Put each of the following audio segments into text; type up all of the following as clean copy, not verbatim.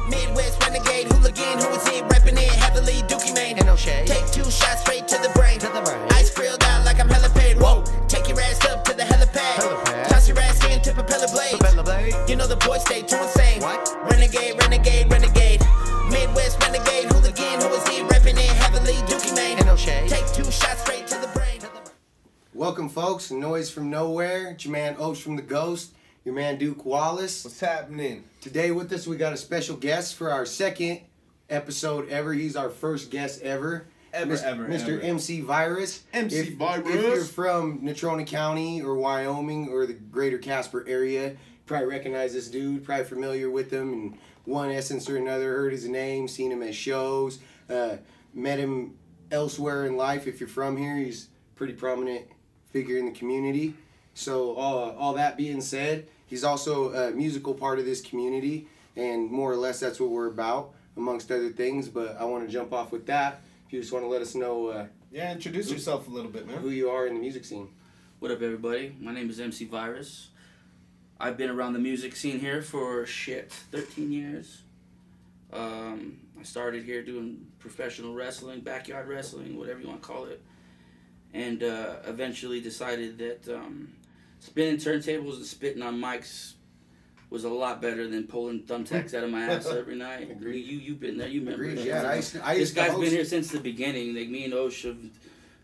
Midwest renegade, hooligan, who is it? Reppin' it heavily, Dookie Mane. Ain't no shade. Take 2 shots straight to the brain. Ice grilled out like I'm hella paid. Whoa, take your ass up to the helipad. Toss your ass into propeller blades. You know the boys stay too insane. What? Renegade, renegade, renegade. Midwest renegade, hooligan, who is it? Reppin' it heavily, Dookie Mane. Ain't no shade. Take 2 shots straight to the brain. Welcome, folks. Noise from Nowhere. It's your man Oaks from the Ghost. Your man Duke Wallace. What's happening? Today with us, we got a special guest for our second episode ever. He's our first guest ever. Mr. MC Viruz. Viruz. If you're from Natrona County or Wyoming or the greater Casper area, you probably recognize this dude, probably familiar with him in one essence or another, heard his name, seen him at shows, met him elsewhere in life. If you're from here, he's a pretty prominent figure in the community. So all that being said, he's also a musical part of this community, and more or less that's what we're about, amongst other things. But I want to jump off with that. If you just want to let us know Yeah, introduce yourself a little bit, man. who you are in the music scene. What up, everybody? My name is MC Viruz. I've been around the music scene here for 13 years. I started here doing professional wrestling, backyard wrestling, whatever you want to call it, and eventually decided that spinning turntables and spitting on mics was a lot better than pulling thumbtacks out of my ass every night. Agreed. You've been there. You remember? Agreed. That. Yeah, This guy's been here since the beginning. Like, me and Osh have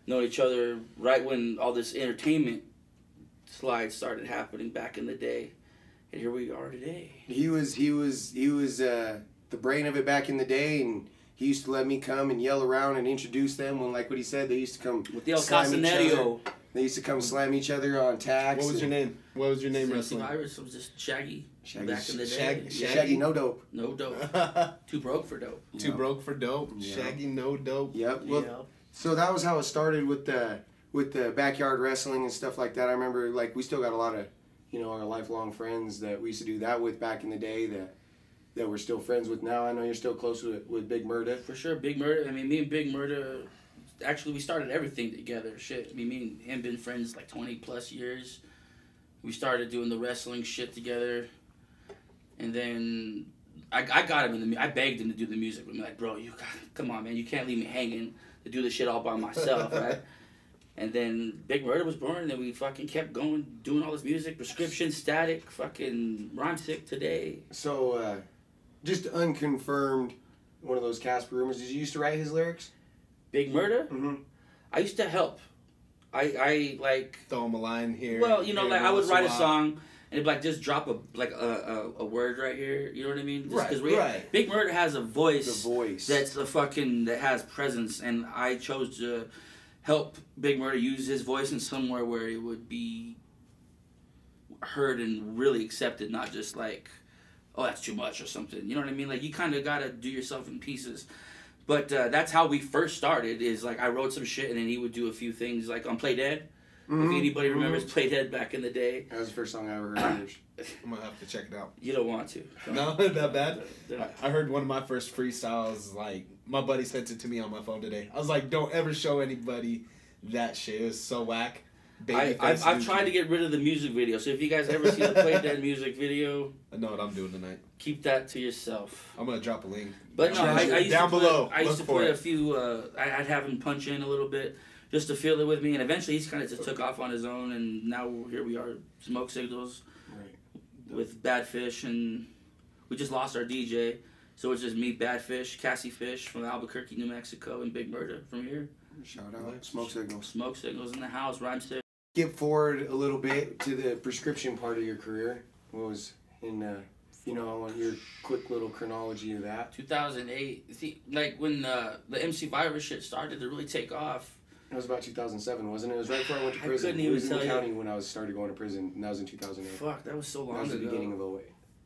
known each other right when all this entertainment slides started happening back in the day, and here we are today. He was the brain of it back in the day, and he used to let me come and yell around and introduce them when, like what he said, they used to come With the El slam each other. Casanerio. They used to come slam each other on tags. What was your name? What was your name MC wrestling? Viruz was just Shaggy back in the day. Shaggy no dope. No dope. Too broke for dope. Too broke for dope. Yeah. Shaggy no dope. Yep. Well, so that was how it started with the backyard wrestling and stuff like that. I remember, like, we still got a lot of, our lifelong friends that we used to do that with back in the day that we're still friends with now. I know you're still close with Big Murda. For sure, Big Murda. I mean, me and Big Murda, actually, we started everything together. Shit. I mean, me and him been friends like 20 plus years. We started doing the wrestling shit together. And then I got him I begged him to do the music. I'm like, bro, come on, man. You can't leave me hanging to do this shit all by myself, right? And then Big Murda was born, and then we fucking kept going, doing all this music. Prescription, Static, fucking Rhyme Sick Today. So, just unconfirmed, one of those Casper rumors. Did you used to write his lyrics? Big Murda? Mm-hmm. I used to help. I like... Throw him a line here. Well, like, I would write a song, and it'd be like, just drop a word right here. You know what I mean? Just Right. Big Murda has a voice. The voice. That's that has presence, and I chose to help Big Murda use his voice in somewhere where it would be heard and really accepted, not just like, oh, that's too much or something. You know what I mean? Like, you kind of got to do yourself in pieces. But that's how we first started, is like I wrote some shit and then he would do a few things like on Play Dead. Mm-hmm. If anybody remembers Play Dead back in the day. That was the first song I ever heard of yours. I'm going to have to check it out. You don't want to. No, that bad? I heard one of my first freestyles, like, my buddy sent it to me on my phone today. I was like, don't ever show anybody that shit. It was so whack. I've tried to get rid of the music video, so if you guys ever see the Play Dead music video, I know what I'm doing tonight. keep that to yourself. I'm gonna drop a link. But no, I used down to below. I used to put a few. I'd have him punch in a little bit just to feel it with me, and eventually he's kind of just took off on his own, and now here we are, Smoke Signals, with Bad Fish, and we just lost our DJ, so it's just me, Bad Fish, Cassie Fish from Albuquerque, New Mexico, and Big Murda from here. Shout out. Smoke Signals. Smoke Signals in the house, Rhyme Sick. Skip forward a little bit to the prescription part of your career. What was in, I want your quick little chronology of that. 2008. See, like when the MC Viruz shit started to really take off. It was about 2007, wasn't it? It was right before I went to I prison. couldn't It even was in the tell you. county when I started going to prison, and that was in 2008. Fuck, that was so long That was the ago. beginning of 08.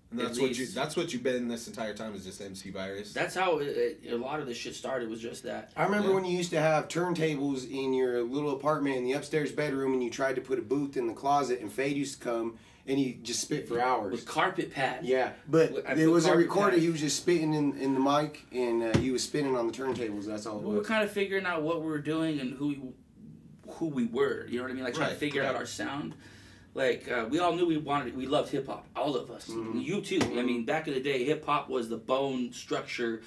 And that's what you've been this entire time, is just MC Viruz. That's how a lot of this shit started, was just that. I remember when you used to have turntables in your little apartment in the upstairs bedroom, and you tried to put a booth in the closet, and Fade used to come, and he just spit for hours. With carpet pad. Yeah, but I there was a carpet recorder. pad. He was just spitting in the mic, and he was spinning on the turntables. That's all it We were was. kind of figuring out what we were doing and who we were. You know what I mean? Like trying to Right, figure out right. our sound. Like we all knew we loved hip hop, all of us. You too. I mean, back in the day, hip hop was the bone structure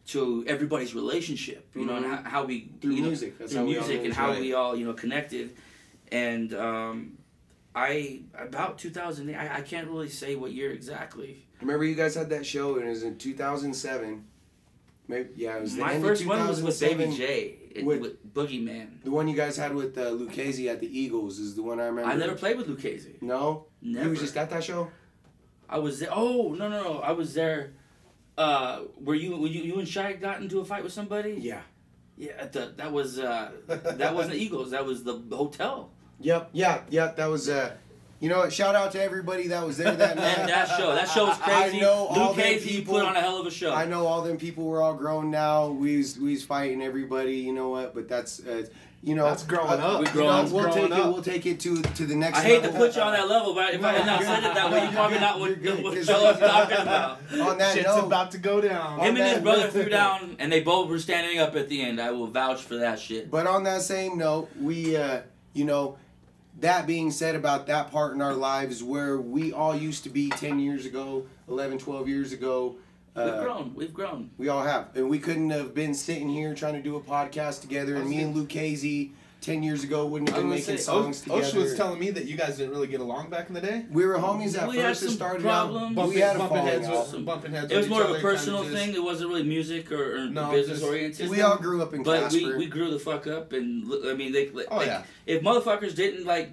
to everybody's relationship. You know, and how we through music, that's through how music, we and how we all connected. And I about 2008. I can't really say what year exactly. Remember, you guys had that show, and it was in 2007. Maybe, yeah, it was the My end first of one was with Baby 2007. J with Boogeyman. The one you guys had with Lucchese at the Eagles is the one I remember. I never played with Lucchese. No? Never. You was just at that show? I was there. Oh no! I was there. Were you and Shy got into a fight with somebody? Yeah. Yeah. That was that wasn't Eagles. That was the hotel. Yep. That was you know what? Shout out to everybody that was there that night. And that show was crazy. I know all them Lucchese people. put on a hell of a show. I know all them people were all grown now. We's fighting everybody. You know what? But that's you know, that's growing up. We'll take it to the next. I hate level. to put you on that level, but if I had not said it that way, you probably not what Joe was talking about. On that Shit's note, about to go down. Him and his brother threw down, and they both were standing up at the end. I will vouch for that shit. But on that same note, we you know. That being said about that part in our lives where we all used to be 10 years ago, 11, 12 years ago. We've grown. We all have. And we couldn't have been sitting here trying to do a podcast together. And me and Lucchese 10 years ago wouldn't have been making songs together. Osha was telling me that you guys didn't really get along back in the day. We were homies at We had first. It some started problems. out. We had a falling heads out. with bumping heads. It was with more each of a other, personal kinda just- thing. It wasn't really music or No, business just- oriented. We all grew up in But Casper. we grew the fuck up, and I mean, Oh, yeah. if motherfuckers didn't like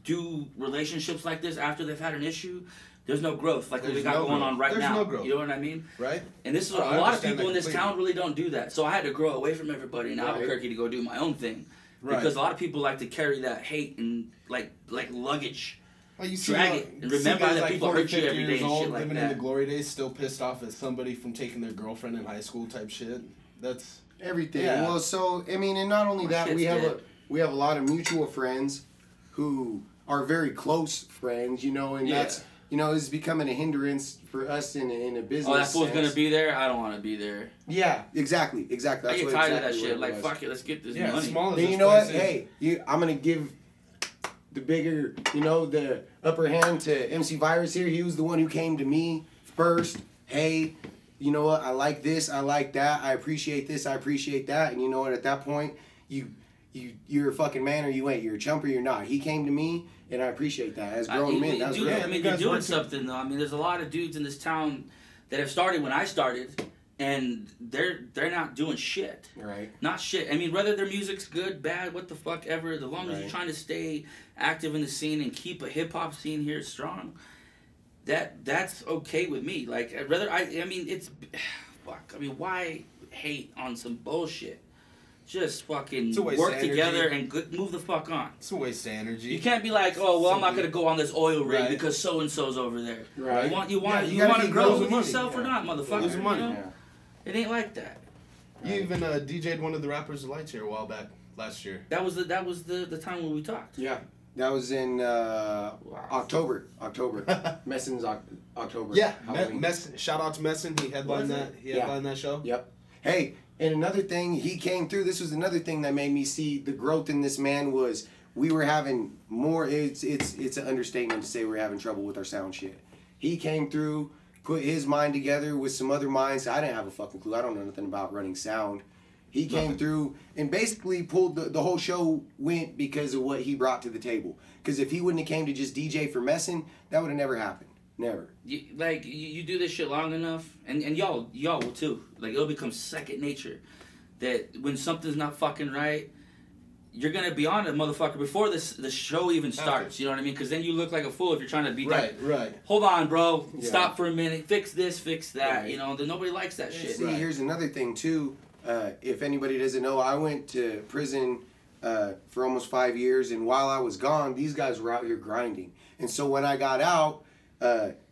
do relationships like this after they've had an issue, there's no growth like what we There's got no going growth. on right There's now. no growth. You know what I mean? Right. And this is Oh, a I lot of understand people in that this completely. town really don't do that. So I had to grow away from everybody in Right. Albuquerque to go do my own thing. Right. Because a lot of people like to carry that hate and like luggage. Well, you see, Drag like, it, and you see remember guys that like people 40, hurt you 50 every day years and old, shit like living that. in the glory days, still pissed off at somebody from taking their girlfriend in high school type shit. That's Everything. Yeah. Well, so I mean, and not only My that, shit's we have dead. a lot of mutual friends who are very close friends, you know, and Yeah. that's is becoming a hindrance for us in a business. Oh, that fool's sense. gonna be there. I don't want to be there. Yeah, exactly. I That's get what tired of exactly that what shit. it Like was. fuck it, let's get this yeah. money. Small as Then this you know what? place is. Hey, I'm gonna give the bigger, the upper hand to MC Virus here. He was the one who came to me first. Hey, you know what? I like this. I like that. I appreciate this. I appreciate that. And you know what? At that point, you're a fucking man or you ain't. You're a chump or you're not. He came to me, and I appreciate that. As grown men, that's dude, real. I mean, You you're guys doing work too. something though. I mean, there's a lot of dudes in this town that have started when I started, and they're not doing shit. Right. Not shit. I mean, whether their music's good, bad, what the fuck ever, as long as Right. you're trying to stay active in the scene and keep a hip hop scene here strong, that's okay with me. Like, I mean, it's fuck. I mean, why hate on some bullshit? Just fucking It's a waste work of together energy. and move the fuck on. It's a waste of energy. You can't be like, oh well, I'm not gonna go on this oil rig Right. because so and so's over there. Right. You want Yeah, you you gotta want to keep grow losing with money. yourself or Yeah. not, motherfucker. Losing money. You know? Yeah. It ain't like that. You even DJ'd one of the rappers' lights here a while back last year. That was the time when we talked. Yeah. That was in October. Messin's October. Yeah, Halloween. shout out to Messin. He headlined Was that. He Yeah. headlined that show. Yep. Hey, and another thing, he came through. This was another thing that made me see the growth in this man was we were having more. It's an understatement to say we're having trouble with our sound shit. He came through, put his mind together with some other minds. I didn't have a fucking clue. I don't know nothing about running sound. He came through and basically pulled the whole show went because of what he brought to the table. Because if he wouldn't have came to just DJ for Messin, that would have never happened. Never. You do this shit long enough, and y'all will too. Like, it'll become second nature that when something's not fucking right, you're gonna be on it, motherfucker, before the show even starts. You know what I mean? Because then you look like a fool if you're trying to beat that. Right. Hold on, bro. Yeah. Stop for a minute. Fix this. Fix that. Right. You know, then nobody likes that shit. See, here's another thing too. If anybody doesn't know, I went to prison for almost 5 years, and while I was gone, these guys were out here grinding. And so when I got out,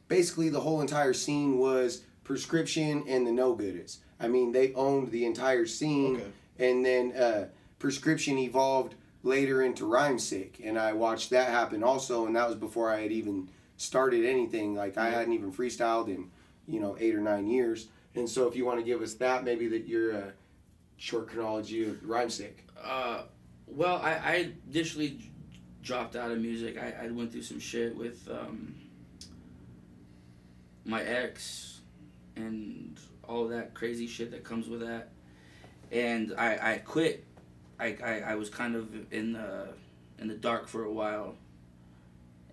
basically the whole entire scene was Prescription and the No Gooders. I mean, they owned the entire scene, Okay. and then Prescription evolved later into Rhymesick, and I watched that happen also, and that was before I had even started anything. Like, I hadn't even freestyled in 8 or 9 years. And so if you want to give us that, maybe that your short chronology of Rhymesick. Well, I initially dropped out of music. I went through some shit with my ex and all that crazy shit that comes with that, and I quit. I was kind of in the dark for a while,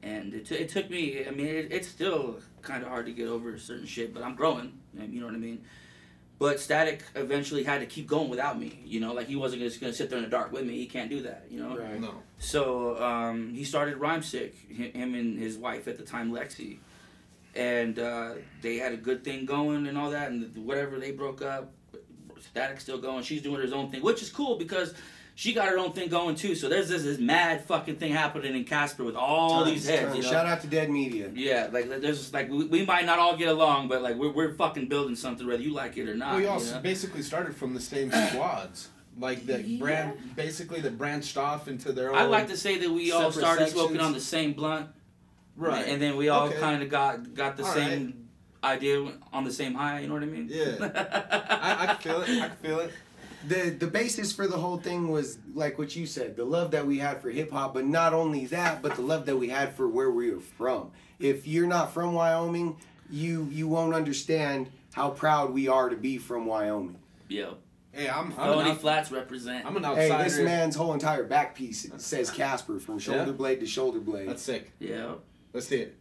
and it took me. I mean, it's still kind of hard to get over certain shit, but I'm growing. You know what I mean? But Statik eventually had to keep going without me. You know, like he wasn't just gonna sit there in the dark with me. He can't do that. You know. Right. No. So he started Rhymesick. Him and his wife at the time, Lexi, and they had a good thing going and all that. And whatever, they broke up. Statik's still going. She's doing her own thing, which is cool because she got her own thing going too. So there's this mad fucking thing happening in Casper with all these heads. You know? Shout out to Dead Media. Yeah, like there's like we might not all get along, but like we're fucking building something whether you like it or not. Well, you all you know? basically started from the same squads. Like the brand, basically that branched off into their own. I like to say that we all separate started sections. smoking on the same blunt, Right. And then we all Okay. kind of got the All same idea on the same high. You know what I mean? Yeah. I can feel it. I can feel it. The basis for the whole thing was like what you said, the love that we had for hip hop, but not only that, but the love that we had for where we were from. If you're not from Wyoming, you won't understand how proud we are to be from Wyoming. Yo, Hey, I'm Felony an Flats represent. I'm an Hey, outsider. this man's whole entire back piece says Casper from shoulder blade to shoulder blade. That's sick. Yeah. Let's see it.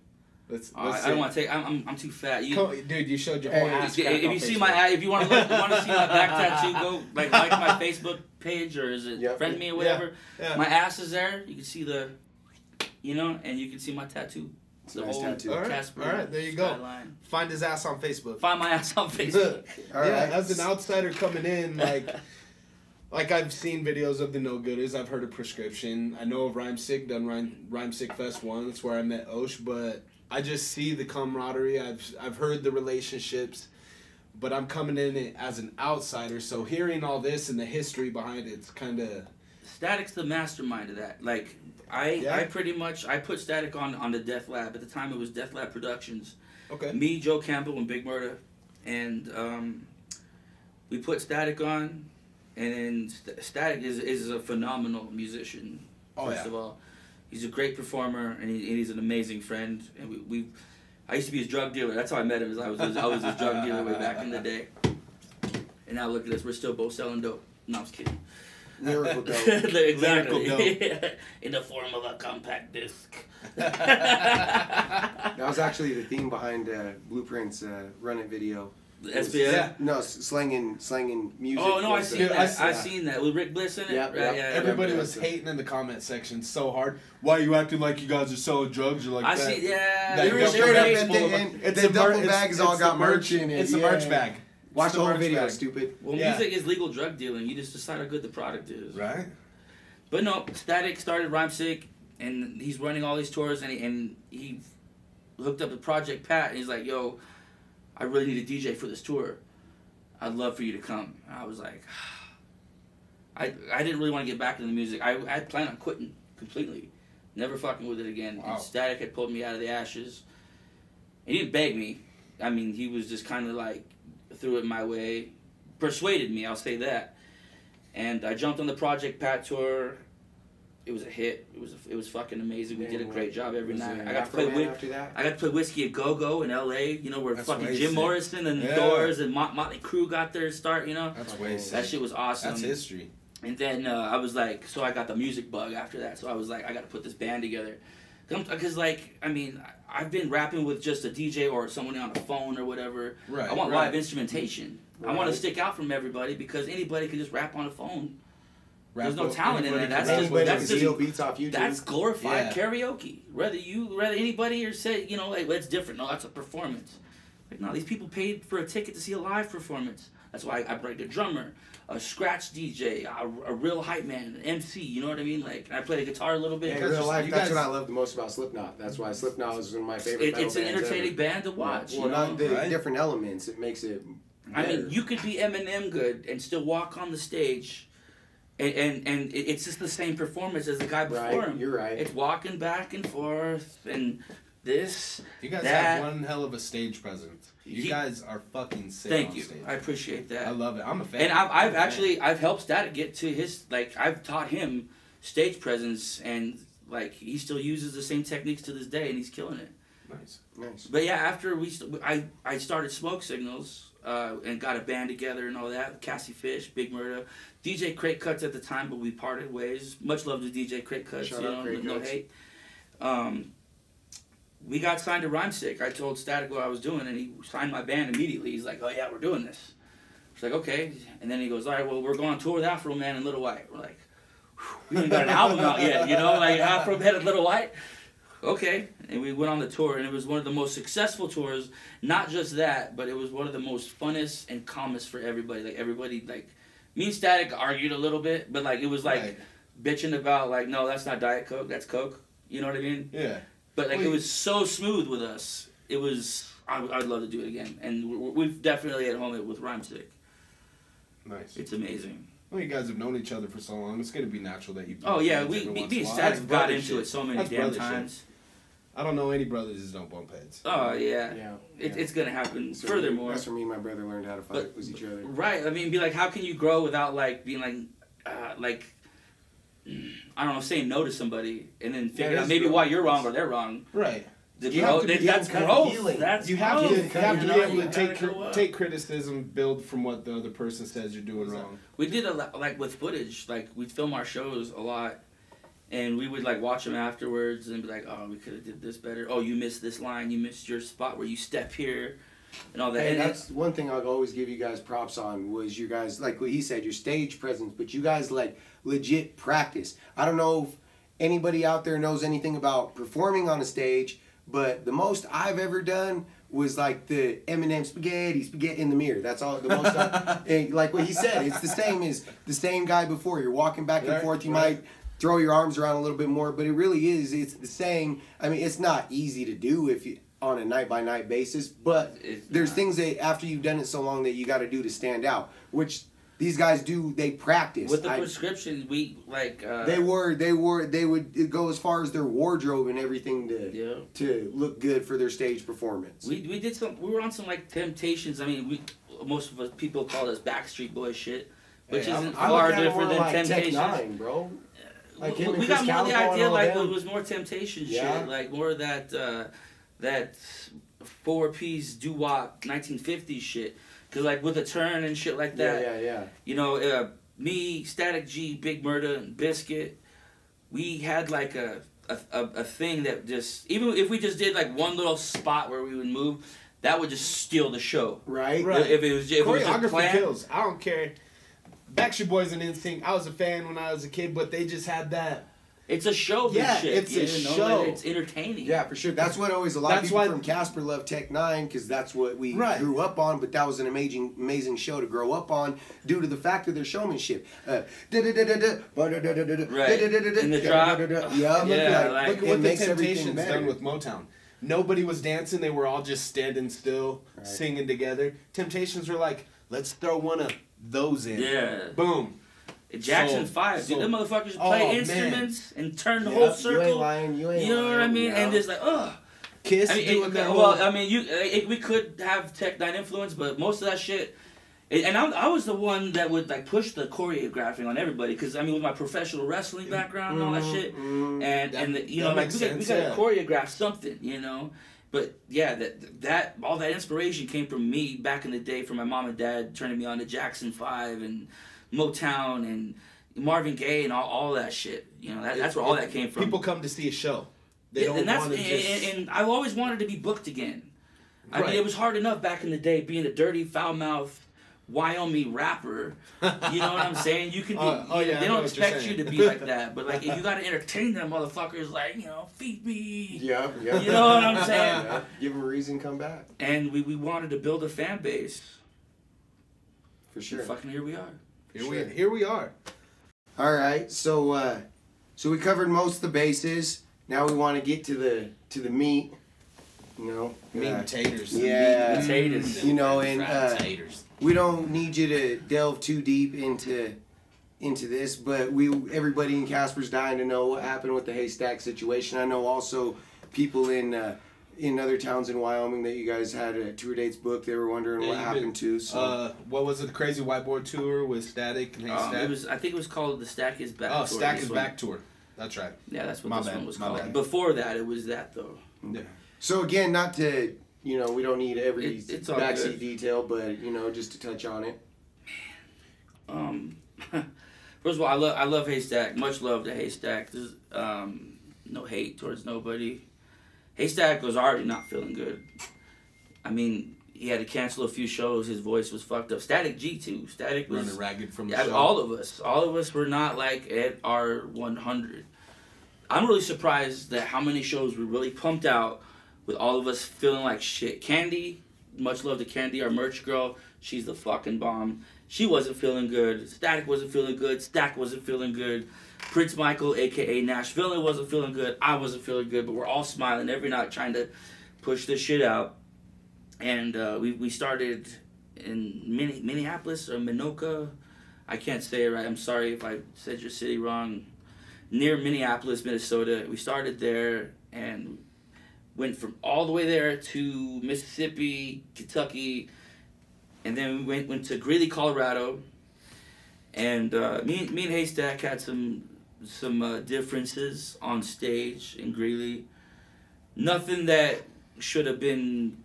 Let's I see don't it. want to take. I'm too fat. Dude, you showed your whole Hey, ass. If crack on you see Facebook. my, if you want to see my back tattoo, go like my Facebook page or is it Yep. friend me or whatever. Yeah. My ass is there. You can see the, you know, and you can see my tattoo. It's a nice tattoo. All right, Casper all right, there you go. skyline. Find his ass on Facebook. Find my ass on Facebook. All Yeah, right. as an outsider coming in, like I've seen videos of the No Gooders. I've heard of Prescription. I know of Rhymesick, done Rhymesick Fest 1. That's where I met Osh, but I just see the camaraderie. I've heard the relationships, but I'm coming in it as an outsider. So hearing all this and the history behind it's kind of. Statik's the mastermind of that. Like I pretty much I put Statik on the Death Lab. At the time it was Death Lab Productions. Okay. Me, Joe Campbell, and Big Murda, and we put Statik on, and then Statik is a phenomenal musician. First of all, he's a great performer, and he's an amazing friend. And I used to be his drug dealer. That's how I met him. I was his drug dealer way back in the day. And now look at us. We're still both selling dope. No, I'm just kidding. Lyrical dope. Exactly. Lyrical dope. In the form of a compact disc. That was actually the theme behind Blueprint's Run It video. The SPF? No, slanging music. Oh, no, I was seen the- that. I seen that. With Rick Bliss in it? Yeah, Right, yeah. yeah. Everybody yeah. was hating in the comment section so hard. Why are you acting like you guys are selling drugs or like I that? see, yeah. That They were duffel straight up bag's at full the of- end. it's The the duffel mer- bags it's all the got merch in it. It's the yeah. merch bag. Watch It's the whole merch video, bag. stupid. Well, Yeah. music is legal drug dealing. You just decide how good the product is. Right? But no, Statik started Rhymesick, and he's running all these tours, and he hooked up to Project Pat, and he's like, yo, I really need a DJ for this tour. I'd love for you to come. And I was like, I didn't really want to get back into the music. I planned on quitting completely. Never fucking with it again. Wow. And Statik had pulled me out of the ashes. He didn't beg me. I mean, he was just kind of like, threw it my way. Persuaded me, I'll say that. And I jumped on the Project Pat tour. It was a hit. It was fucking amazing. We did a great job every night. I got to play after that. I got to play Whiskey a Go Go in L.A. You know where That's fucking way Jim sick. Morrison and Yeah. the Doors and Motley Crue got their start. You know That's way sick. that shit was awesome. That's history. And then I was like, so I got the music bug after that. So I was like, I got to put this band together. Because like, I mean, I've been rapping with just a DJ or someone on a phone or whatever. Right. I want right. live instrumentation. I want to Right. stick out from everybody because anybody can just rap on a phone. Rap There's no with- talent in anybody it. That's can just rap with that's Anybody can just steal beats off YouTube. that's glorified Yeah. karaoke. Whether anybody or say, you know, like, that's different. No, that's a performance. Like, no, these people paid for a ticket to see a live performance. That's why I bring a drummer, a scratch DJ, a real hype man, an MC. You know what I mean? Like, I play the guitar a little bit. Yeah, in Because real life, you that's guys- what I love the most about Slipknot. That's why Slipknot is one of my favorite metal It's an bands entertaining ever. band to watch. Well, you know? not the Right. different elements. It makes it I mean, better. you could be Eminem good and still walk on the stage, and it's just the same performance as the guy before Right, him. you're right. It's walking back and forth and this. You guys that. have one hell of a stage presence. You He- guys are fucking sick Thank on you. stage. I appreciate that. I love it. I'm a fan. And I'm I've a fan. actually I've helped Statik get to his, like, I've taught him stage presence and Like he still uses the same techniques to this day, and he's killing it. Nice. But yeah, after I started Smoke Signals and got a band together and all that. Cassie Fish, Big Murda, DJ Crate Cuts at the time, but we parted ways. Much love to DJ Crate Cuts. Shout you out know, Crate no Cuts. hate. We got signed to Rhymesick. I told Statik what I was doing, and he signed my band immediately. He's like, "Oh yeah, we're doing this." It's like, okay. And then he goes, "All right, well, we're going on tour with Afro Man and Little White." We're like, we haven't got an album out yet, you know, like Afro Man and Little White. Okay. And we went on the tour, and it was one of the most successful tours. Not just that, but it was one of the most funnest and calmest for everybody. Like, everybody, like, me and Statik argued a little bit, but, like, it was, like, bitching about, like, no, that's not Diet Coke, that's Coke. You know what I mean? Yeah. But, like, it was so smooth with us. It was, I'd love to do it again. And we've definitely at home it with Rhymesick. Nice. It's amazing. Well, you guys have known each other for so long. It's going to be natural that you... Oh, yeah, me and Statik got into it so many damn times. I don't know any brothers that don't bump heads. Oh, yeah. It's going to happen. So furthermore. That's where me and my brother learned how to fight with each other. Right. I mean, be like, how can you grow without, like, being like, I don't know, saying no to somebody and then figure out maybe why you're wrong or they're wrong. Right. That's growth. That's you have growth. to be able to take criticism, build from what the other person says you're doing wrong. We did a lot, like with footage, like we'd film our shows a lot, and we would like watch them afterwards and be like, oh, we could have did this better. Oh, you missed this line. You missed your spot where you step here, and all that. Hey, and that's one thing I'll always give you guys props on was you guys, like what he said, your stage presence, but you guys like legit practice. I don't know if anybody out there knows anything about performing on a stage, but the most I've ever done was like the Eminem spaghetti in the mirror. That's all. The most. And like what he said, it's the same as the same guy before. You're walking back and forth. You might throw your arms around a little bit more, but it really is. It's the same. I mean, it's not easy to do if you on a night by night basis, but there's things that after you've done it so long that you got to do to stand out, which these guys do. They practice with the prescription. We like they would go as far as their wardrobe and everything to look good for their stage performance. We did some. We were on some like Temptations. I mean, most of us people call us Backstreet Boy shit, which isn't far different than Temptations. Tech-9, bro. Like we got more the idea like it was more Temptation shit, like more of that 4-piece doo-wop 1950s shit. Cause like with a turn and shit like that, you know, me, Statik G, Big Murda, and Biscuit, we had like a thing that just even if we just did like one little spot where we would move, that would just steal the show. Right. If it was just choreography kills. I don't care. Backstreet Boys and NSYNC. I was a fan when I was a kid, but they just had that. It's a show. Yeah, shit, it's a show. Like, it's entertaining. Yeah, for sure. That's what always a lot of people from Casper love Tech-9 because that's what we grew up on. But that was an amazing show to grow up on due to the fact of their showmanship. Right. In the drop. Look at what the Temptations done with Motown. Nobody was dancing. They were all just standing still, singing together. Temptations were like, let's throw one of those in. Yeah. Boom. Jackson 5, dude, them motherfuckers play instruments and turn the whole circle. You ain't lying. You know what I mean? And it's like, ugh. Kiss. I mean, we could have Tech-9 influence, but most of that shit. And I was the one that would like push the choreographing on everybody because I mean, with my professional wrestling background and all that shit, and we got to choreograph something, you know. But yeah, that all that inspiration came from me back in the day, from my mom and dad turning me on to Jackson 5 and Motown and Marvin Gaye and all that shit. You know, that's where all that came from. People come to see a show. They don't want to just... And I've always wanted to be booked again. I mean, it was hard enough back in the day being a dirty, foul-mouthed Wyoming rapper. You know what I'm saying? You can be... they don't expect you to be like that. But, like, if you got to entertain them motherfuckers, like, you know, feed me. Yeah. You know what I'm saying? Yeah. Give them a reason to come back. And we wanted to build a fan base. For sure. And fucking here we are. Here we are. All right, so we covered most of the bases. Now we want to get to the meat. You know, meat and taters. Yeah, potatoes. You know, and we don't need you to delve too deep into this, but everybody in Casper's dying to know what happened with the Haystak situation. I know also people in other towns in Wyoming that you guys had tour dates booked. They were wondering what happened to. So what was it? The Crazy Whiteboard tour with Statik and Haystak? I think it was called the Stack is Back. Oh, Stack is Back tour. That's right. Yeah, that's what My this bad, one was my called. bad. Before that, it was that though. Yeah. So again, not to, you know, we don't need every It's all backseat good. detail, but you know, just to touch on it. First of all, I love Haystak. Much love to Haystak. There's no hate towards nobody. Haystak was already not feeling good. I mean, he had to cancel a few shows. His voice was fucked up. Statik G too. Statik was Running ragged from the yeah, show. all of us were not like at our 100. I'm really surprised that how many shows were really pumped out with all of us feeling like shit. Candy, much love to Candy, our merch girl. She's the fucking bomb. She wasn't feeling good. Statik wasn't feeling good. Stack wasn't feeling good. Prince Michael, a.k.a. Nashville, wasn't feeling good. I wasn't feeling good, but we're all smiling every night trying to push this shit out. And we started in Minneapolis or Minoka. I can't say it right. I'm sorry if I said your city wrong. Near Minneapolis, Minnesota. We started there and went from all the way there to Mississippi, Kentucky, and then we went to Greeley, Colorado. And me and Haystak had some differences on stage in Greeley. Nothing that should have been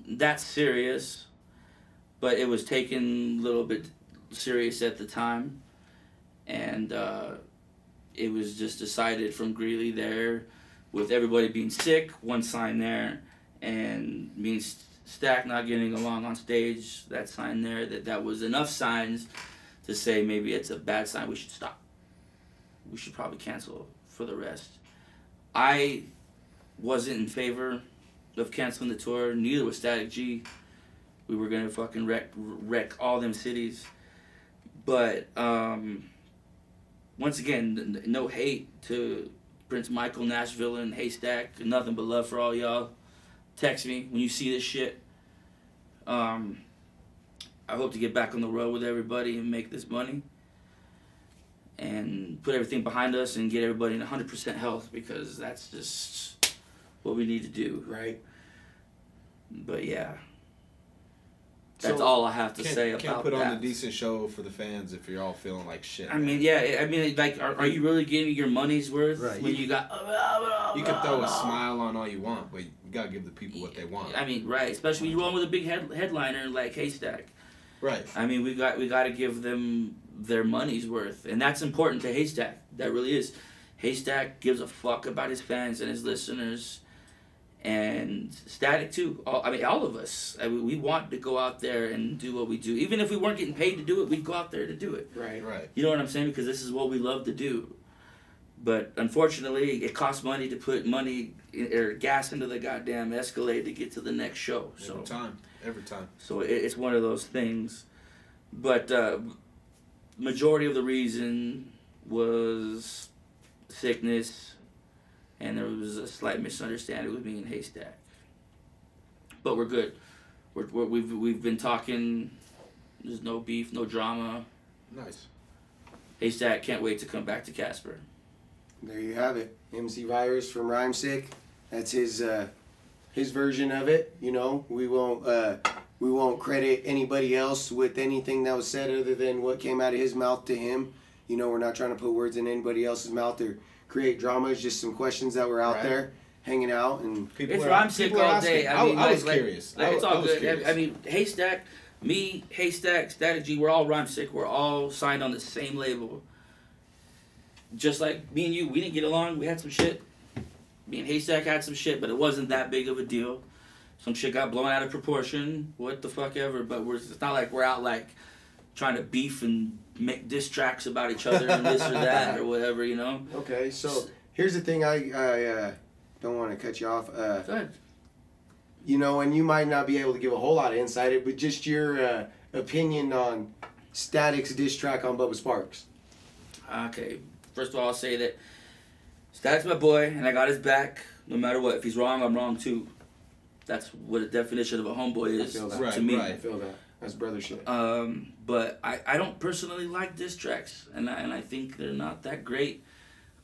that serious, but it was taken a little bit serious at the time. And it was just decided from Greeley there, with everybody being sick, one sign there, and me and Stack not getting along on stage, that sign there, that was enough signs to say maybe it's a bad sign, we should stop. We should probably cancel for the rest. I wasn't in favor of canceling the tour, neither was Statik G. We were gonna fucking wreck all them cities. But once again, no hate to Prince Michael, Nashville, and Haystak. Nothing but love for all y'all. Text me when you see this shit. I hope to get back on the road with everybody and make this money. And put everything behind us and get everybody in 100% health, because that's just what we need to do. Right. But yeah. That's So, all I have to say about that. Can't put on a decent show for the fans if you're all feeling like shit. I mean, yeah. I mean, like, are you really getting your money's worth Right. when you got? You can throw a smile on all you want, but you gotta give the people what they want. I mean, right. Especially when you're rolling with a big headliner like Haystak. Right. I mean, we got to give them their money's worth, and that's important to Haystak. That really is. Haystak gives a fuck about his fans and his listeners, and Statik too. All of us. I mean, we want to go out there and do what we do, even if we weren't getting paid to do it. We'd go out there to do it. Right. Right. You know what I'm saying? Because this is what we love to do. But unfortunately, it costs money to put money or gas into the goddamn Escalade to get to the next show. So Every time. So it's one of those things. But majority of the reason was sickness, and there was a slight misunderstanding with me and Haystak. But we're good. We've been talking. There's no beef, no drama. Nice. Haystak can't wait to come back to Casper. There you have it. MC Viruz from Rhymesick. That's his version of it. You know, we won't credit anybody else with anything that was said other than what came out of his mouth to him. You know, we're not trying to put words in anybody else's mouth or create drama. It's just some questions that were out there hanging out, and it's Rhymesick all day. I mean, I was curious. It's all good. Curious. I mean, Haystak, me, Haystak, Statik G, we're all Rhymesick. We're all signed on the same label. Just like me and you, we didn't get along. We had some shit. Me and Haystak had some shit, but it wasn't that big of a deal. Some shit got blown out of proportion. What the fuck ever. But it's not like we're out like trying to beef and make diss tracks about each other and this or that or whatever, you know. Okay, so here's the thing. I don't want to cut you off. Go ahead. You know, and you might not be able to give a whole lot of insight, but just your opinion on Statik's diss track on Bubba Sparxxx. Okay, first of all, I'll say that Statik's my boy, and I got his back no matter what. If he's wrong, I'm wrong too. That's what a definition of a homeboy is to me. I feel that. That's brother shit. But I don't personally like diss tracks, and I think they're not that great.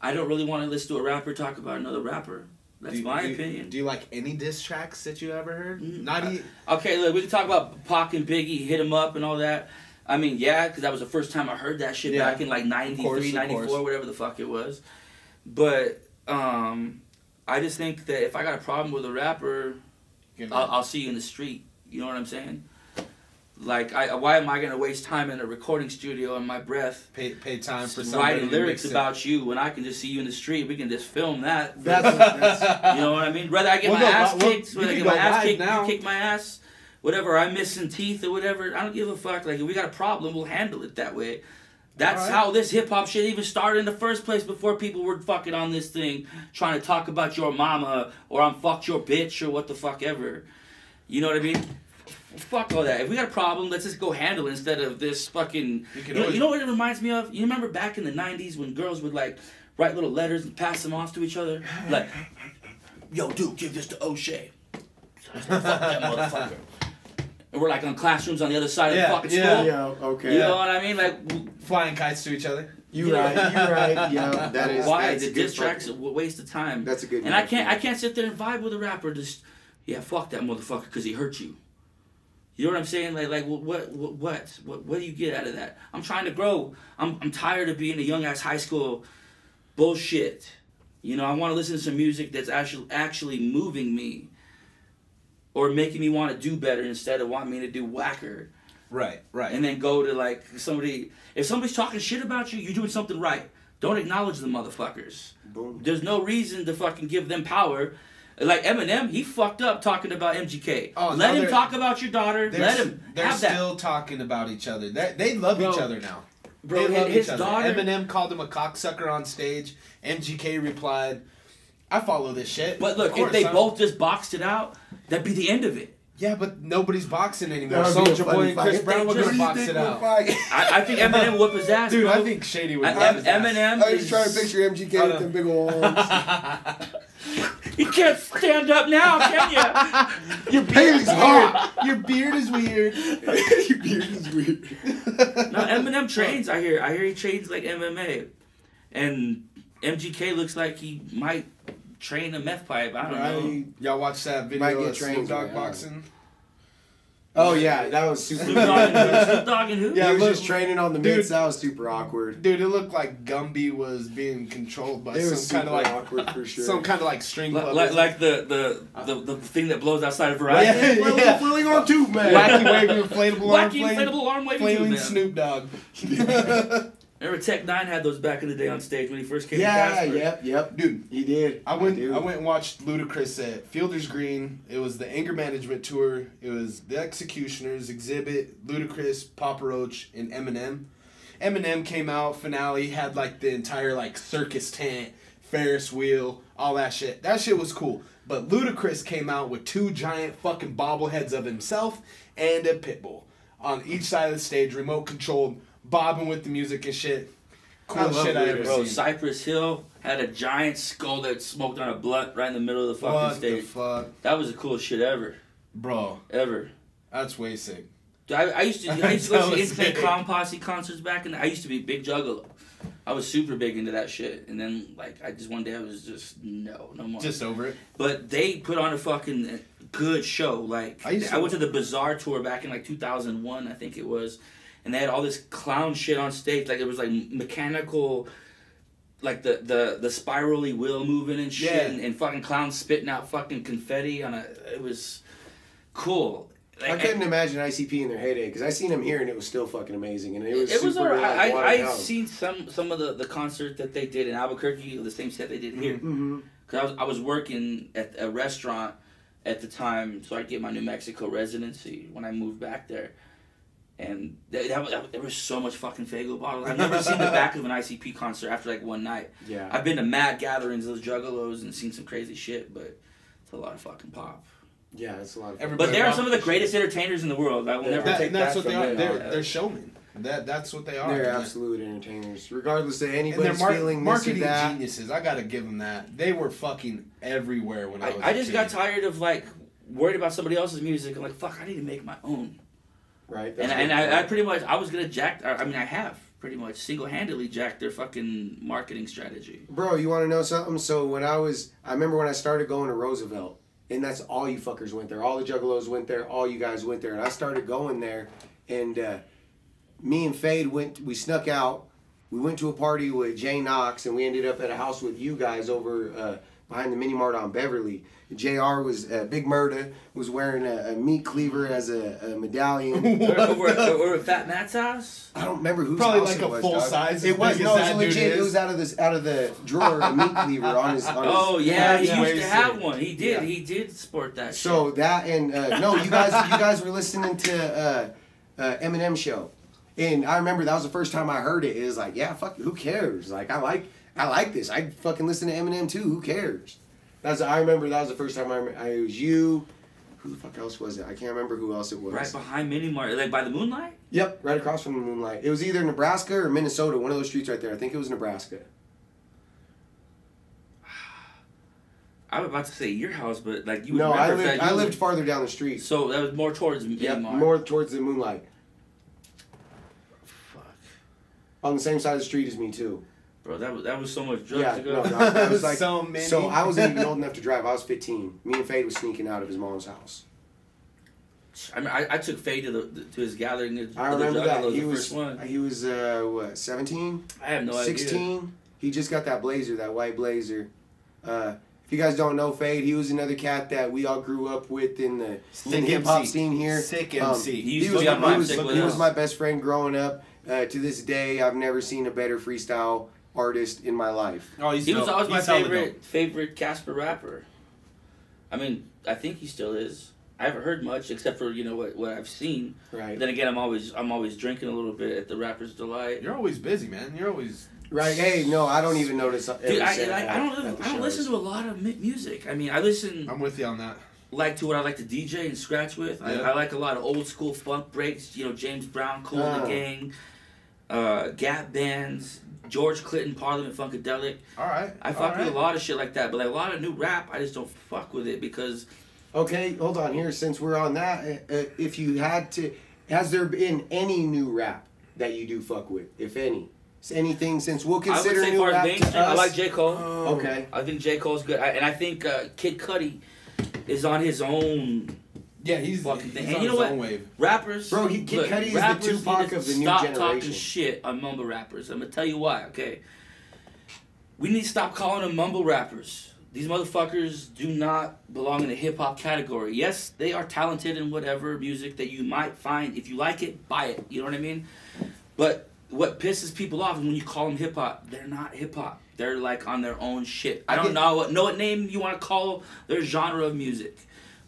I don't really want to listen to a rapper talk about another rapper. That's my opinion. Do you like any diss tracks that you ever heard? Okay, look, we can talk about Pac and Biggie, Hit 'Em Up and all that. I mean, yeah, because that was the first time I heard that shit back in like 93, 94, whatever the fuck it was. But I just think that if I got a problem with a rapper, I'll see you in the street. You know what I'm saying? Like, why am I gonna waste time in a recording studio on my breath? Pay time for somebody writing lyrics about you when I can just see you in the street. We can just film that. That's you know what I mean? Whether I get my ass kicked, whether I get my ass kicked, you kick my ass, whatever. I'm missing teeth or whatever. I don't give a fuck. Like, if we got a problem, we'll handle it that way. That's how this hip hop shit even started in the first place. Before people were fucking on this thing trying to talk about your mama or I'm fucked your bitch or what the fuck ever. You know what I mean? Fuck all that. If we got a problem, let's just go handle it instead of this fucking... You know what it reminds me of? You remember back in the 90s when girls would, like, write little letters and pass them off to each other? Like, yo, dude, give this to O'Shea. Fuck that motherfucker. And we're, like, on classrooms on the other side of the fucking school. Yeah, okay. You know what I mean? Like... Flying kites to each other. You're right. Yeah, that is... Why? The diss tracks a waste of time. That's a good... And I can't sit there and vibe with a rapper just... Yeah, fuck that motherfucker because he hurt you. You know what I'm saying? Like what do you get out of that? I'm trying to grow. I'm tired of being a young ass high school bullshit. You know, I want to listen to some music that's actually moving me, or making me want to do better instead of wanting me to do whacker. Right. And then go to like somebody. If somebody's talking shit about you, you're doing something right. Don't acknowledge the motherfuckers. Boom. There's no reason to fucking give them power. Like Eminem, he fucked up talking about MGK. Oh, let him talk about your daughter. Let him They're have that. still talking about each other. They love each other now. Bro, they love his each other. daughter... Eminem called him a cocksucker on stage. MGK replied, I follow this shit. But look, if they both just boxed it out, that'd be the end of it. Yeah, but nobody's boxing anymore. That would be a Soulja funny Boy and fight. Chris Brown were gonna box it out. I think Eminem whoop his ass, Dude, bro. I think Shady would whoop his ass. Eminem I was trying to picture MGK with them big old arms. You can't stand up now, can you? Your beard is weird. Your beard is weird. Your beard is weird. No, Eminem trains. I hear he trains like MMA, and MGK looks like he might train a meth pipe. I don't know. Y'all watch that video of Snoop Dogg boxing? Oh yeah, that was super. Snoop Dogg and who? Yeah, he was just training on the mitts. That was super awkward. Dude, it looked like Gumby was being controlled by some kind of like awkward for sure. Some kind of like string puppet. Like the thing that blows outside of Verizon. Yeah. Flailing arm tube, man. Wacky waving inflatable arm waving tube. Snoop Dogg. Remember Tech 9 had those back in the day on stage when he first came to Casper? Yep. Dude, he did. I went and watched Ludacris at Fielder's Green. It was the Anger Management Tour. It was the Executioners, Exhibit, Ludacris, Papa Roach, and Eminem. Eminem came out, finale, had like the entire like circus tent, Ferris wheel, all that shit. That shit was cool. But Ludacris came out with 2 giant fucking bobbleheads of himself and a pit bull on each side of the stage, remote controlled, bobbing with the music and shit. Coolest shit I ever seen. Cypress Hill had a giant skull that smoked on a blunt right in the middle of the fucking stage. What the fuck? That was the coolest shit ever. Bro. Ever. That's way sick. I used to go to Insane Clown Posse concerts back in the... I used to be a big juggalo. I was super big into that shit. And then, like, one day I was just, no more. Just over it. But they put on a fucking good show. Like, I went to the Bazaar tour back in, like, 2001, I think it was. And they had all this clown shit on stage. Like, it was, like, mechanical... Like, the spirally wheel moving and shit. Yeah. And fucking clowns spitting out fucking confetti on a... It was cool. I couldn't imagine ICP in their heyday because I seen them here and it was still fucking amazing and it was alright. Like, I've seen some of the concert that they did in Albuquerque, the same set they did here. Because I was working at a restaurant at the time, so I'd get my New Mexico residency when I moved back there. And there was so much fucking Faygo bottles. I've never seen the back of an ICP concert after like one night. Yeah. I've been to mad gatherings of those juggalos and seen some crazy shit, but it's a lot of fucking pop. Yeah, it's a lot of fun. But they are some of the greatest entertainers in the world. I will never take that from them. They're showmen. That's what they are. They're absolute entertainers, regardless of anybody's feeling marketing this or that. geniuses. I gotta give them that. They were fucking everywhere when I was. I just got tired of like worried about somebody else's music. I'm like, fuck, I need to make my own. Right. And I pretty much I was gonna I have pretty much single-handedly jacked their fucking marketing strategy. Bro, you want to know something? So I remember when I started going to Roosevelt. And that's all you fuckers went there. All the juggalos went there. All you guys went there. And I started going there. And me and Fade we snuck out. We went to a party with Jay Knox, and we ended up at a house with you guys over behind the mini mart on Beverly. JR was Big Murda was wearing a meat cleaver as a medallion. Or at Fat Matt's house. I don't remember whose Probably house like it a was. full Dog. size. It was no, it was legit. It was out of the drawer, a meat cleaver on his. Oh yeah, he used to have sick. one. He did. Yeah. He did sport that. So shit. that and no, you guys were listening to Eminem show, and I remember that was the first time I heard it. It was like, yeah, fuck, who cares? Like I like this. I fucking listen to Eminem too. Who cares? I remember that was the first time it was you. Who the fuck else was it? I can't remember who else it was. Right behind Mini Mart, like by the Moonlight. Yep, right across from the Moonlight. It was either Nebraska or Minnesota, one of those streets right there. I think it was Nebraska. I was about to say your house, but like you. No, remember I lived farther down the street. So that was more towards Mini Yep, Mart. more towards the Moonlight. Fuck, On the same side of the street as me too. bro, that was so much drugs Yeah, to go. no, dog, I was like, So many. so I wasn't even old enough to drive. I was 15. Me and Fade was sneaking out of his mom's house. I mean, I took Faye to his gathering. I remember that. He He was first one. what, 17? I have no 16? idea. He just got that blazer, that white blazer. If you guys don't know Fade, he was another cat that we all grew up with in the hip hop scene here. Sick MC. He used to be on my sick with he us. was my best friend growing up. To this day, I've never seen a better freestyle artist in my life. Oh, He was always my favorite Casper rapper. I mean, I think he still is. I haven't heard much except for what I've seen. Right. Then again, I'm always drinking a little bit at the Rapper's Delight. You're always busy, man. You're always Right. Hey, no, I don't even notice. Dude, I don't listen to a lot of music. I mean, I listen I'm with you on that. to what I like to DJ and scratch with. Yeah. I like a lot of old school funk breaks. James Brown, Cool and the Gang, Gap bands, George Clinton, Parliament Funkadelic. All right. I fuck with a lot of shit like that, but like a lot of new rap, I just don't fuck with it because. Okay, hold on here. Since we're on that, if you had to, has there been any new rap that you do fuck with, if any? Anything since we'll consider I would say new far as rap mainstream, to us? I like J. Cole. Okay. I think J. Cole's good. And I think Kid Cudi is on his own Yeah, he's fucking thing. he's And on you know his what? own wave. Rappers, Bro, Kid Cudi is the rappers Tupac need to of the new stop talking generation. shit on mumble rappers. I'm gonna tell you why. Okay, we need to stop calling them mumble rappers. These motherfuckers do not belong in the hip hop category. Yes, they are talented in whatever music that you might find. If you like it, buy it. You know what I mean? But what pisses people off is when you call them hip hop. They're not hip hop. They're like on their own shit. I don't know what name you want to call their genre of music,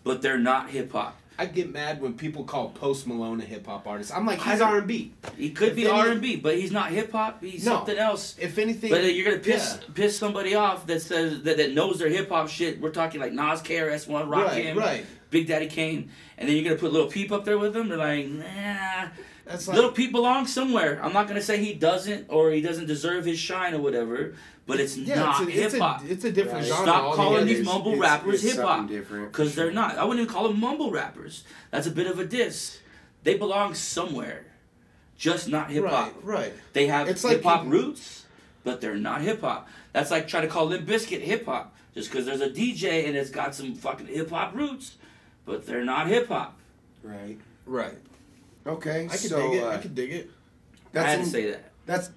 but they're not hip hop. I get mad when people call Post Malone a hip hop artist. I'm like, he's R&B. He could be R&B, but he's not hip hop. He's something else. If anything, But you're gonna piss somebody off that says that knows their hip hop shit. We're talking like Nas, KRS-One, Rakim, right. Big Daddy Kane, and then you're gonna put Lil Peep up there with them. They're like, nah. That's like, Lil Peep belongs somewhere. I'm not gonna say he doesn't or he doesn't deserve his shine or whatever, but it's not hip hop. It's a different Right. genre. Stop calling altogether. these mumble rappers it's hip hop something different, because for they're sure. not. I wouldn't even call them mumble rappers. That's a bit of a diss. They belong somewhere, just not hip hop. Right. They have It's like hip hop you- roots, but they're not hip hop. That's like trying to call Limp Bizkit hip hop just because there's a DJ and it's got some fucking hip hop roots, but they're not hip hop. Right. Right. Okay. I could so, dig it. I could dig it. I had to say that. That's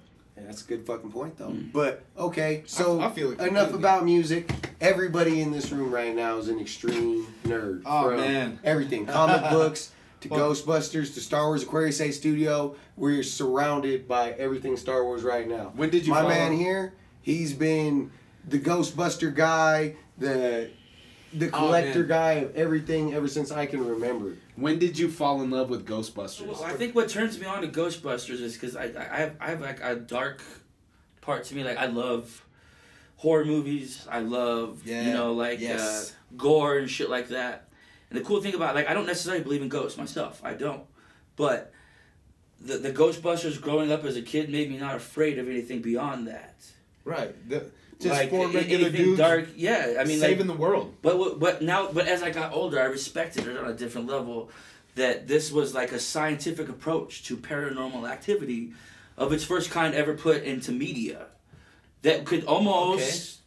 a good fucking point though. But okay, so I feel it enough completely. about music. Everybody in this room right now is an extreme nerd. Oh, From man. everything, comic books to Ghostbusters to Star Wars Aquarius A Studio. We're surrounded by everything Star Wars right now. When did you My follow? man here, he's been the Ghostbuster guy, the collector man. guy of everything ever since I can remember. When did you fall in love with Ghostbusters? Well, I think what turns me on to Ghostbusters is because I have like a dark part to me. Like I love horror movies. I love gore and shit like that. And the cool thing about I don't necessarily believe in ghosts myself. I don't. But the Ghostbusters growing up as a kid made me not afraid of anything beyond that. Right. Just Like, four regular anything dudes dark. Yeah, I mean saving the world. But as I got older, I respected it on a different level. That this was like a scientific approach to paranormal activity, of its first kind ever put into media, that could almost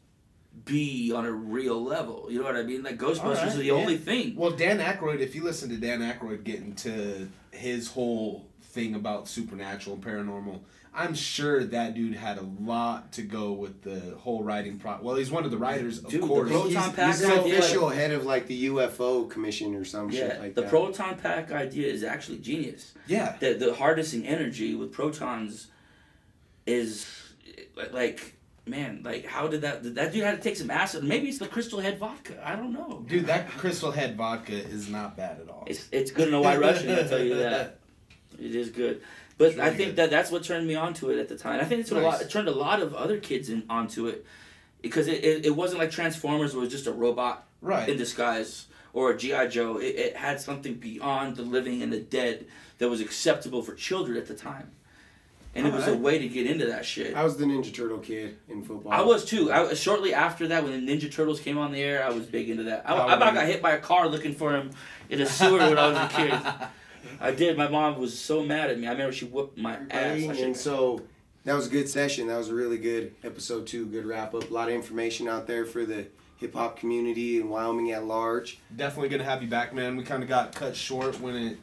be on a real level. You know what I mean? Like Ghostbusters are the only thing. Well, Dan Aykroyd, if you listen to Dan Aykroyd get into his whole thing about supernatural and paranormal, I'm sure that dude had a lot to go with the whole writing process. Well, he's one of the writers, of course. The proton pack he's the official head of like the UFO commission or some shit like that. The proton pack idea is actually genius. Yeah. The harnessing energy with protons is like, man, like how did that dude had to take some acid? Maybe it's the Crystal Head vodka. I don't know. Dude, that Crystal Head vodka is not bad at all. It's good in a White Russian, I'll tell you that. It is good. But really I think that's what turned me onto it at the time. I think it's it turned a lot of other kids onto it, because it wasn't like Transformers, where it was just a robot in disguise, or a G.I. Joe. It had something beyond the living and the dead that was acceptable for children at the time. And it was a way to get into that shit. I was the Ninja Turtle kid in football. I was too. Shortly after that, when the Ninja Turtles came on the air, I was big into that. I about got hit by a car looking for him in a sewer when I was a kid. I did. My mom was so mad at me. I remember she whooped my ass. And so that was a good session. That was a really good episode 2. Good wrap up. A lot of information out there for the hip hop community in Wyoming at large. Definitely gonna have you back, man. We kind of got cut short when it,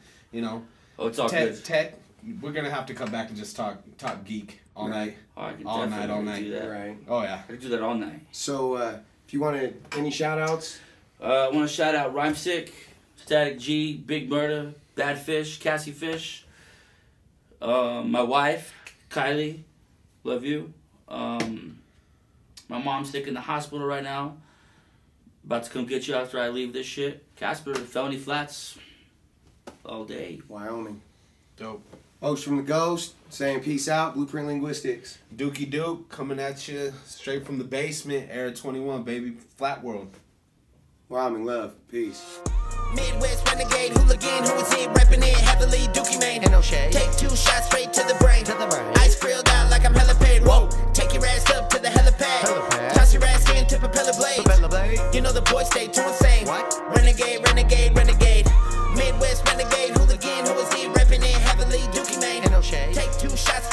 Oh, it's all good. Tech. We're gonna have to come back and just talk Geek all night. Oh, I can all definitely night. do that. Right. Oh yeah. I can do that all night. So if you wanted any shout outs? I want to shout out Rhymesick, Statik G, Big Murda, Bad Fish, Cassie Fish, my wife, Kylie, love you. My mom's sick in the hospital right now. About to come get you after I leave this shit. Casper, Felony Flats, all day. Wyoming. Dope. Osh from the Ghost, saying peace out, Blueprint Linguistics. Dookie Duke, coming at you straight from the basement, Era 21, baby, Flat World. Wyoming love, peace. Midwest renegade hooligan, who is it? Reppin' it heavily, Dookie Mane. And no shade. Take 2 shots straight to the brain. Ice grilled out like I'm hella paid. Whoa, take your ass up to the helipad. Toss your ass into propeller blades. You know the boys stay too insane. What? Renegade, renegade, renegade. Midwest renegade hooligan, who is it? Reppin' it heavily, Dookie Mane. And no shade. Take 2 shots